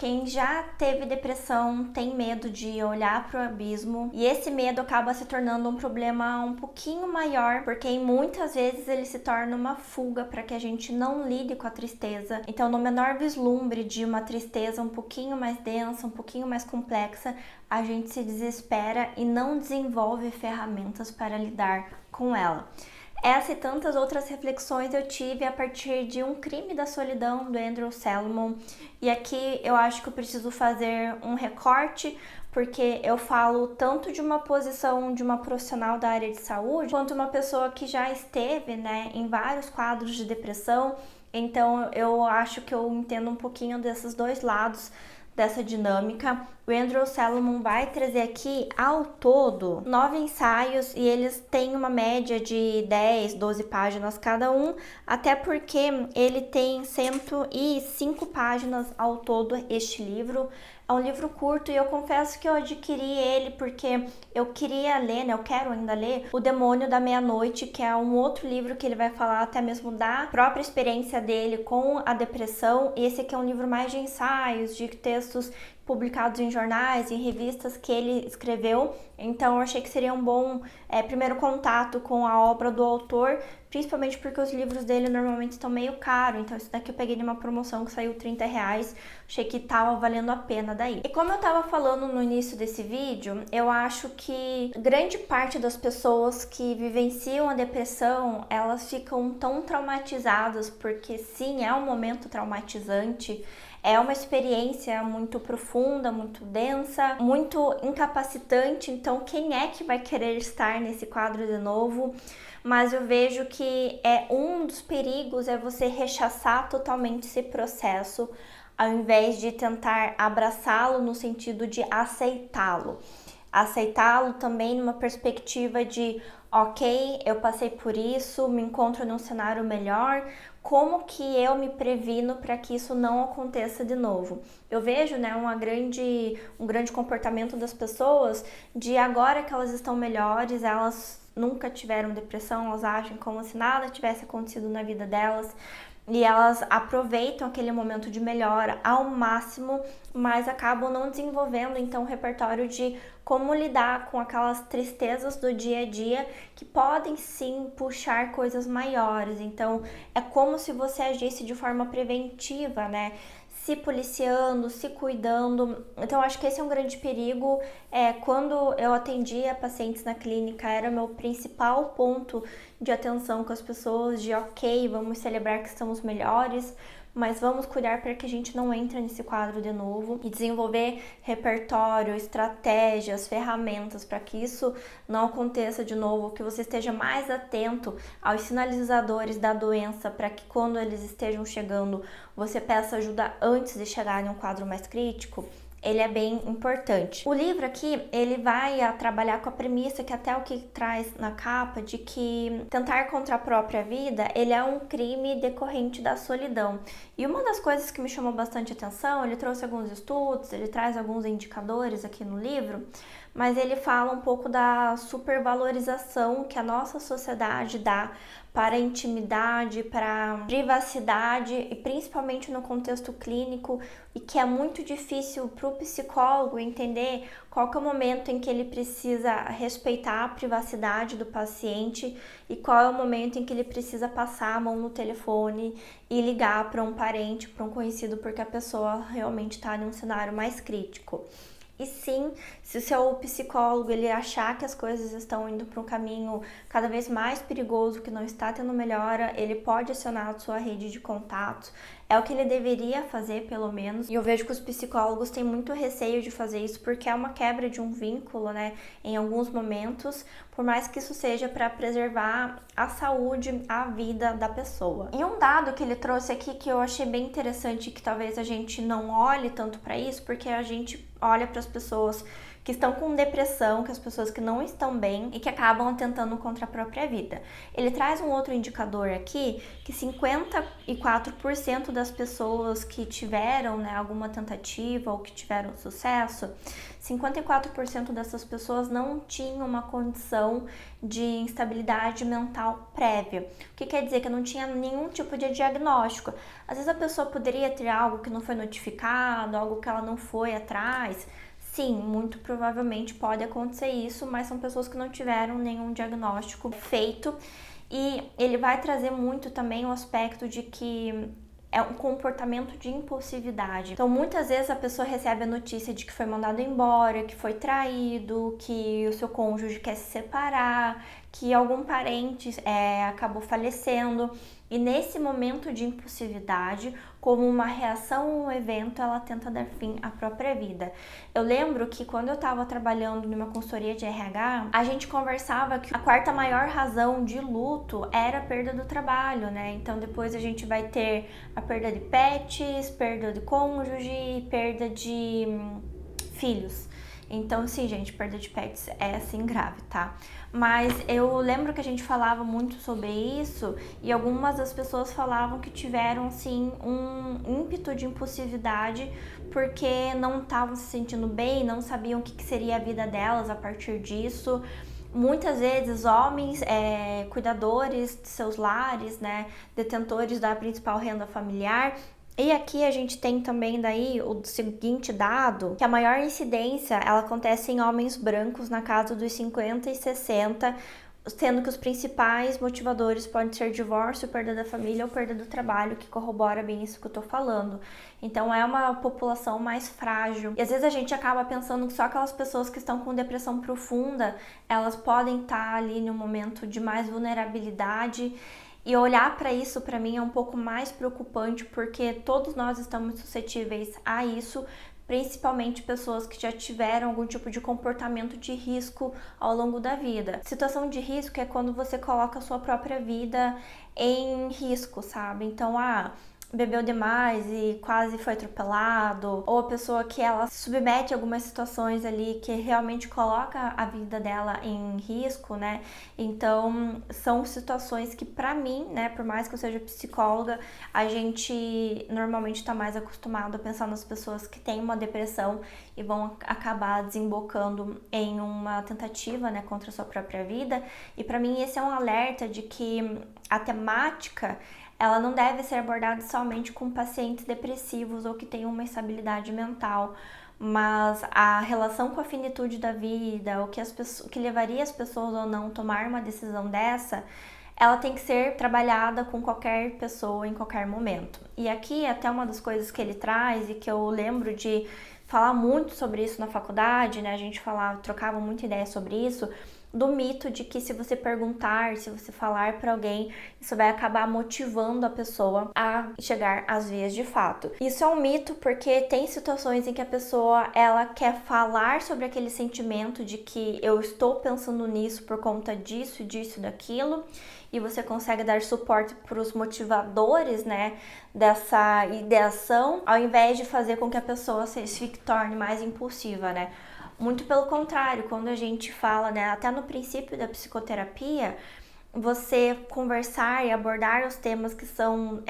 Quem já teve depressão tem medo de olhar para o abismo e esse medo acaba se tornando um problema um pouquinho maior, porque muitas vezes ele se torna uma fuga para que a gente não lide com a tristeza. Então, no menor vislumbre de uma tristeza um pouquinho mais densa, um pouquinho mais complexa, a gente se desespera e não desenvolve ferramentas para lidar com ela. Essa e tantas outras reflexões eu tive a partir de Um Crime da Solidão, do Andrew Salomon. E aqui eu acho que eu preciso fazer um recorte, porque eu falo tanto de uma posição de uma profissional da área de saúde, quanto uma pessoa que já esteve, em vários quadros de depressão. Então eu acho que eu entendo um pouquinho desses dois lados dessa dinâmica. O Andrew Salomon vai trazer aqui, ao todo, 9 ensaios e eles têm uma média de 10, 12 páginas cada um, até porque ele tem 105 páginas ao todo, este livro. É um livro curto e eu confesso que eu adquiri ele porque eu queria ler, eu quero ainda ler O Demônio da Meia-Noite, que é um outro livro que ele vai falar até mesmo da própria experiência dele com a depressão. E esse aqui é um livro mais de ensaios, de textos publicados em jornais, em revistas que ele escreveu. Então eu achei que seria um bom primeiro contato com a obra do autor, principalmente porque os livros dele normalmente estão meio caros. Então esse daqui eu peguei numa promoção que saiu R$30, achei que tava valendo a pena daí. E como eu tava falando no início desse vídeo, eu acho que grande parte das pessoas que vivenciam a depressão, elas ficam tão traumatizadas, porque sim, é um momento traumatizante, é uma experiência muito profunda, muito densa, muito incapacitante. Então, quem é que vai querer estar nesse quadro de novo? Mas eu vejo que um dos perigos é você rechaçar totalmente esse processo, ao invés de tentar abraçá-lo no sentido de aceitá-lo. Aceitá-lo também numa perspectiva de, ok, eu passei por isso, me encontro num cenário melhor, como que eu me previno para que isso não aconteça de novo? Eu vejo, um grande comportamento das pessoas de agora que elas estão melhores, elas nunca tiveram depressão, elas agem como se nada tivesse acontecido na vida delas. E elas aproveitam aquele momento de melhora ao máximo, mas acabam não desenvolvendo então o repertório de como lidar com aquelas tristezas do dia a dia que podem sim puxar coisas maiores. Então é como se você agisse de forma preventiva, se policiando, se cuidando. Então acho que esse é um grande perigo. Quando eu atendia pacientes na clínica, era o meu principal ponto de atenção com as pessoas, de ok, vamos celebrar que estamos melhores, mas vamos cuidar para que a gente não entre nesse quadro de novo e desenvolver repertório, estratégias, ferramentas para que isso não aconteça de novo, que você esteja mais atento aos sinalizadores da doença para que quando eles estejam chegando, você peça ajuda antes de chegar em um quadro mais crítico. Ele é bem importante. O livro aqui, ele vai trabalhar com a premissa, que até o que traz na capa, de que tentar contra a própria vida, ele é um crime decorrente da solidão. E uma das coisas que me chamou bastante atenção, ele trouxe alguns estudos, ele traz alguns indicadores aqui no livro, mas ele fala um pouco da supervalorização que a nossa sociedade dá para a intimidade, para a privacidade e principalmente no contexto clínico, e que é muito difícil para o psicólogo entender qual que é o momento em que ele precisa respeitar a privacidade do paciente e qual é o momento em que ele precisa passar a mão no telefone e ligar para um parente, para um conhecido, porque a pessoa realmente está em um cenário mais crítico. E sim, se o seu psicólogo ele achar que as coisas estão indo para um caminho cada vez mais perigoso, que não está tendo melhora, ele pode acionar a sua rede de contatos. É o que ele deveria fazer, pelo menos. E eu vejo que os psicólogos têm muito receio de fazer isso, porque é uma quebra de um vínculo, em alguns momentos, por mais que isso seja para preservar a saúde, a vida da pessoa. E um dado que ele trouxe aqui que eu achei bem interessante, que talvez a gente não olhe tanto para isso, porque a gente olha para as pessoas que estão com depressão, que as pessoas que não estão bem e que acabam atentando contra a própria vida. Ele traz um outro indicador aqui, que 54% das pessoas que tiveram, né, alguma tentativa ou que tiveram sucesso, 54% dessas pessoas não tinham uma condição de instabilidade mental prévia. O que quer dizer que não tinha nenhum tipo de diagnóstico. Às vezes a pessoa poderia ter algo que não foi notificado, algo que ela não foi atrás. Sim, muito provavelmente pode acontecer isso, mas são pessoas que não tiveram nenhum diagnóstico feito. E ele vai trazer muito também o aspecto de que é um comportamento de impulsividade. Então, muitas vezes a pessoa recebe a notícia de que foi mandado embora, que foi traído, que o seu cônjuge quer se separar, que algum parente acabou falecendo. E nesse momento de impulsividade, como uma reação ao evento, ela tenta dar fim à própria vida. Eu lembro que quando eu estava trabalhando numa consultoria de RH, a gente conversava que a quarta maior razão de luto era a perda do trabalho, né? Então depois a gente vai ter a perda de pets, perda de cônjuge, perda de filhos. Então, sim, gente, perda de pets é assim grave, tá? Mas eu lembro que a gente falava muito sobre isso e algumas das pessoas falavam que tiveram, assim, um ímpeto de impulsividade porque não estavam se sentindo bem, não sabiam o que seria a vida delas a partir disso. Muitas vezes homens cuidadores de seus lares, né, detentores da principal renda familiar. E aqui a gente tem também daí o seguinte dado, que a maior incidência ela acontece em homens brancos na casa dos 50 e 60, sendo que os principais motivadores podem ser divórcio, perda da família ou perda do trabalho, que corrobora bem isso que eu tô falando. Então é uma população mais frágil. E às vezes a gente acaba pensando que só aquelas pessoas que estão com depressão profunda, elas podem estar ali no momento de mais vulnerabilidade. E olhar para isso, para mim, é um pouco mais preocupante, porque todos nós estamos suscetíveis a isso, principalmente pessoas que já tiveram algum tipo de comportamento de risco ao longo da vida. Situação de risco é quando você coloca a sua própria vida em risco, sabe? Então, bebeu demais e quase foi atropelado, ou a pessoa que ela se submete a algumas situações ali que realmente coloca a vida dela em risco, né? Então, são situações que pra mim, né, por mais que eu seja psicóloga, a gente normalmente tá mais acostumado a pensar nas pessoas que têm uma depressão e vão acabar desembocando em uma tentativa, né, contra a sua própria vida. E pra mim esse é um alerta de que a temática ela não deve ser abordada somente com pacientes depressivos ou que tenham uma instabilidade mental, mas a relação com a finitude da vida, o que levaria as pessoas ou não a tomar uma decisão dessa, ela tem que ser trabalhada com qualquer pessoa em qualquer momento. E aqui até uma das coisas que ele traz e que eu lembro de falar muito sobre isso na faculdade, né? A gente trocava muita ideia sobre isso, do mito de que se você perguntar, se você falar para alguém, isso vai acabar motivando a pessoa a chegar às vias de fato. Isso é um mito porque tem situações em que a pessoa ela quer falar sobre aquele sentimento de que eu estou pensando nisso por conta disso, disso, daquilo, e você consegue dar suporte para os motivadores, né, dessa ideação, ao invés de fazer com que a pessoa se torne mais impulsiva, né? Muito pelo contrário, quando a gente fala, né, até no princípio da psicoterapia, você conversar e abordar os temas que são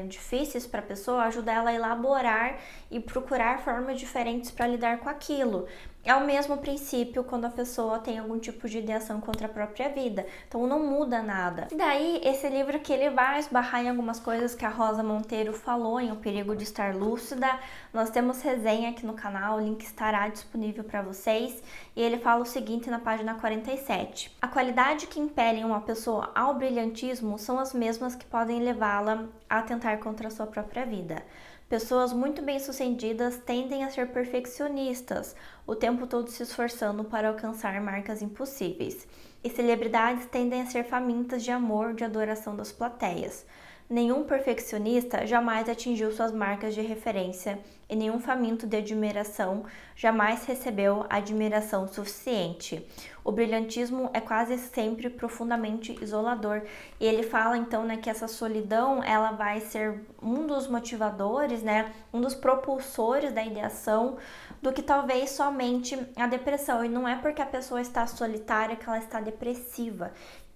difíceis para a pessoa ajuda ela a elaborar e procurar formas diferentes para lidar com aquilo. É o mesmo princípio quando a pessoa tem algum tipo de ideação contra a própria vida. Então não muda nada. E daí, esse livro que ele vai esbarrar em algumas coisas que a Rosa Monteiro falou em O Perigo de Estar Lúcida. Nós temos resenha aqui no canal, o link estará disponível para vocês. E ele fala o seguinte na página 47. A qualidade que impelem uma pessoa ao brilhantismo são as mesmas que podem levá-la a atentar contra a sua própria vida. Pessoas muito bem-sucedidas tendem a ser perfeccionistas, o tempo todo se esforçando para alcançar marcas impossíveis. E celebridades tendem a ser famintas de amor, de adoração das plateias. Nenhum perfeccionista jamais atingiu suas marcas de referência e nenhum faminto de admiração jamais recebeu admiração suficiente. O brilhantismo é quase sempre profundamente isolador. E ele fala então, né, que essa solidão ela vai ser um dos motivadores, né, um dos propulsores da ideação do que talvez somente a depressão. E não é porque a pessoa está solitária que ela está depressiva.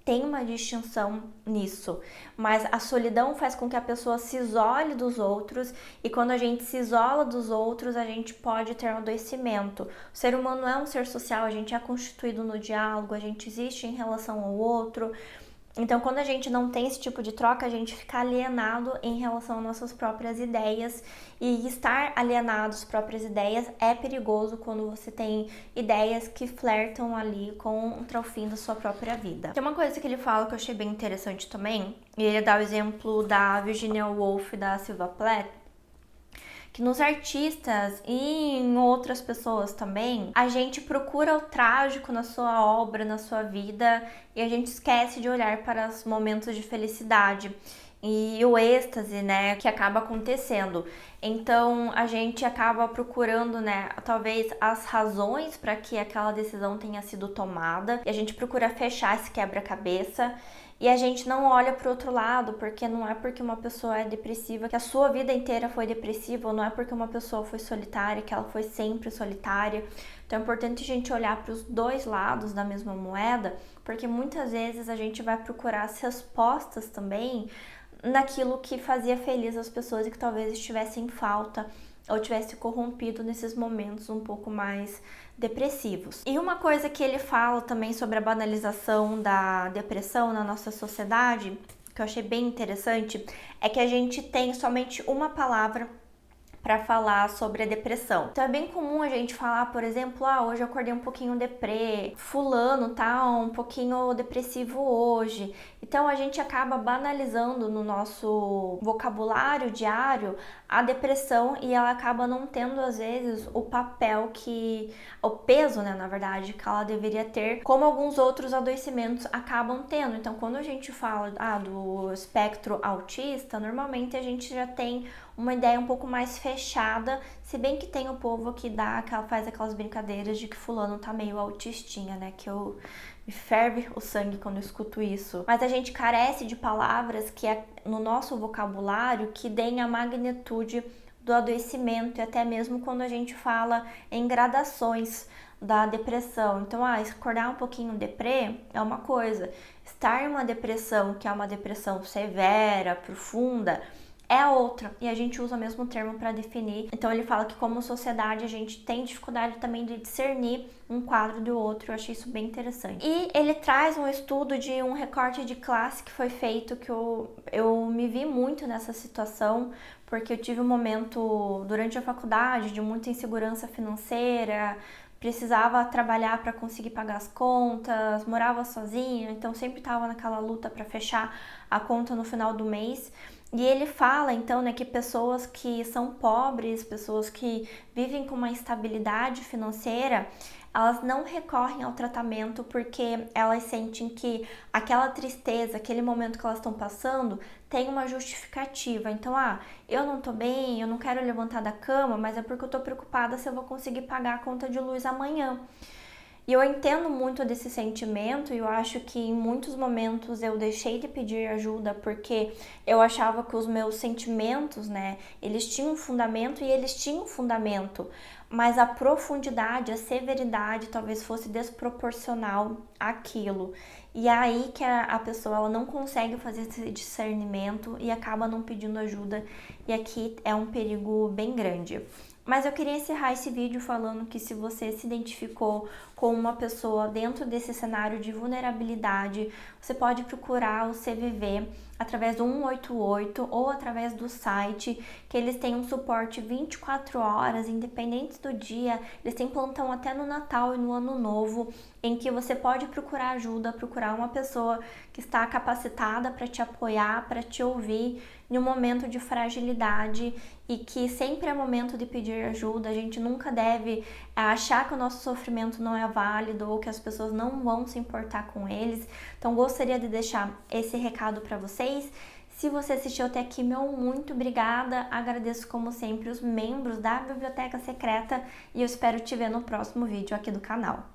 Tem uma distinção nisso, mas a solidão faz com que a pessoa se isole dos outros, e quando a gente se isola dos outros, a gente pode ter um adoecimento. O ser humano é um ser social, a gente é constituído no diálogo, a gente existe em relação ao outro. Então, quando a gente não tem esse tipo de troca, a gente fica alienado em relação às nossas próprias ideias. E estar alienado às próprias ideias é perigoso quando você tem ideias que flertam ali contra o fim da sua própria vida. Tem uma coisa que ele fala que eu achei bem interessante também, e ele dá o exemplo da Virginia Woolf e da Sylvia Plath, que nos artistas e em outras pessoas também, a gente procura o trágico na sua obra, na sua vida, e a gente esquece de olhar para os momentos de felicidade e o êxtase, né, que acaba acontecendo. Então a gente acaba procurando, né, talvez as razões para que aquela decisão tenha sido tomada, e a gente procura fechar esse quebra-cabeça. E a gente não olha para o outro lado, porque não é porque uma pessoa é depressiva que a sua vida inteira foi depressiva, ou não é porque uma pessoa foi solitária que ela foi sempre solitária. Então é importante a gente olhar para os dois lados da mesma moeda, porque muitas vezes a gente vai procurar as respostas também naquilo que fazia feliz as pessoas e que talvez estivessem em falta ou tivesse corrompido nesses momentos um pouco mais depressivos. E uma coisa que ele fala também sobre a banalização da depressão na nossa sociedade, que eu achei bem interessante, é que a gente tem somente uma palavra para falar sobre a depressão. Então é bem comum a gente falar, por exemplo, hoje eu acordei um pouquinho deprê, fulano tá um pouquinho depressivo hoje. Então a gente acaba banalizando no nosso vocabulário diário a depressão, e ela acaba não tendo às vezes o papel o peso, né, na verdade, que ela deveria ter, como alguns outros adoecimentos acabam tendo. Então quando a gente fala do espectro autista, normalmente a gente já tem uma ideia um pouco mais fechada, se bem que tem o povo que faz aquelas brincadeiras de que fulano tá meio autistinha, né, que me ferve o sangue quando eu escuto isso. Mas a gente carece de palavras que no nosso vocabulário que deem a magnitude do adoecimento, e até mesmo quando a gente fala em gradações da depressão. Então, acordar um pouquinho deprê é uma coisa, estar em uma depressão que é uma depressão severa, profunda, é a outra, e a gente usa o mesmo termo para definir. Então ele fala que como sociedade a gente tem dificuldade também de discernir um quadro do outro. Eu achei isso bem interessante. E ele traz um estudo de um recorte de classe que foi feito, que eu me vi muito nessa situação, porque eu tive um momento durante a faculdade de muita insegurança financeira, precisava trabalhar para conseguir pagar as contas, morava sozinha, então sempre estava naquela luta para fechar a conta no final do mês. E ele fala, então, né, que pessoas que são pobres, pessoas que vivem com uma instabilidade financeira, elas não recorrem ao tratamento porque elas sentem que aquela tristeza, aquele momento que elas estão passando, tem uma justificativa. Então, eu não tô bem, eu não quero levantar da cama, mas é porque eu tô preocupada se eu vou conseguir pagar a conta de luz amanhã. E eu entendo muito desse sentimento, e eu acho que em muitos momentos eu deixei de pedir ajuda porque eu achava que os meus sentimentos, né, eles tinham fundamento, e eles tinham fundamento, mas a profundidade, a severidade talvez fosse desproporcional àquilo. E é aí que a pessoa ela não consegue fazer esse discernimento e acaba não pedindo ajuda, e aqui é um perigo bem grande. Mas eu queria encerrar esse vídeo falando que se você se identificou com uma pessoa dentro desse cenário de vulnerabilidade, você pode procurar o CVV através do 188 ou através do site, que eles têm um suporte 24 horas, independente do dia. Eles têm plantão até no Natal e no Ano Novo, em que você pode procurar ajuda, procurar uma pessoa que está capacitada para te apoiar, para te ouvir em um momento de fragilidade, e que sempre é momento de pedir ajuda. A gente nunca deve achar que o nosso sofrimento não é válido ou que as pessoas não vão se importar com eles. Então gostaria de deixar esse recado para vocês. Se você assistiu até aqui, meu muito obrigada. Agradeço como sempre os membros da Biblioteca Secreta e eu espero te ver no próximo vídeo aqui do canal.